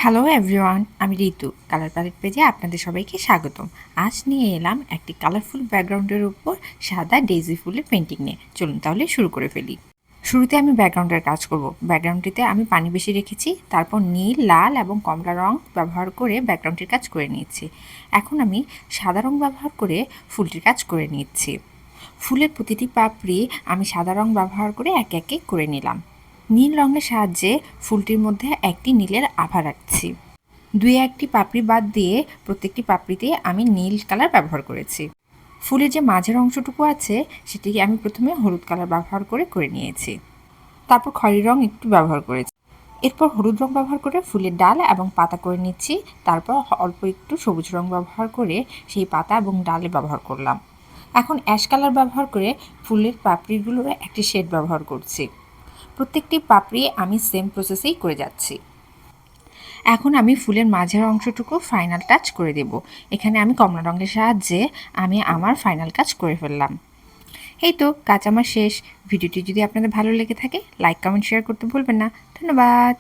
Hello everyone, আমি ঋতু colour palette পেজে আপনাদের সবাইকে স্বাগতম। আজ নিয়ে এলাম একটি কালারফুল ব্যাকগ্রাউন্ডের উপর সাদা ডেইজি ফুলের পেন্টিং নিয়ে। চলুন তাহলে শুরু করে ফেলি। শুরুতে আমি ব্যাকগ্রাউন্ডের কাজ করব। ব্যাকগ্রাউন্ডটিতে আমি পানি বেশি রেখেছি, তারপর নীল, লাল এবং কমলা রং ব্যবহার করে ব্যাকগ্রাউন্ডটির কাজ করে নিয়েছি। এখন আমি সাদা রং ব্যবহার করে ফুলটির কাজ করে নিচ্ছি। ফুলের প্রতিটি পাপড়ি আমি সাদা রং ব্যবহার করে একে একে করে নিলাম। নীল রঙের সাহায্যে ফুলটির মধ্যে একটি নীলের আভা রাখছি। দুই একটি পাপড়ি বাদ দিয়ে প্রত্যেকটি পাপড়িতে আমি নীল কালার ব্যবহার করেছি। ফুলের যে মাঝের অংশটুকু আছে সেটিকে আমি প্রথমে হলুদ কালার ব্যবহার করে নিয়েছি। তারপর খয়েরি রং একটু ব্যবহার করেছি। এরপর হলুদ রং ব্যবহার করে ফুলের ডাল এবং পাতা করে নিচ্ছি। তারপর অল্প একটু সবুজ রং ব্যবহার করে সেই পাতা এবং ডালে ব্যবহার করলাম। এখন অ্যাশ কালার ব্যবহার করে ফুলের পাপড়িগুলোর একটি শেড ব্যবহার করছি। প্রত্যেকটি পাপড়ি আমি সেম প্রসেসেই করে যাচ্ছি। এখন আমি ফুলের মাঝের অংশটুকু ফাইনাল টাচ করে দেব। এখানে আমি কমলা রঙের সাহায্যে আমি আমার ফাইনাল কাজ করে ফেললাম। এই তো কাজ আমার শেষ। ভিডিওটি যদি আপনাদের ভালো লেগে থাকে লাইক, কমেন্ট, শেয়ার করতে ভুলবেন না। ধন্যবাদ।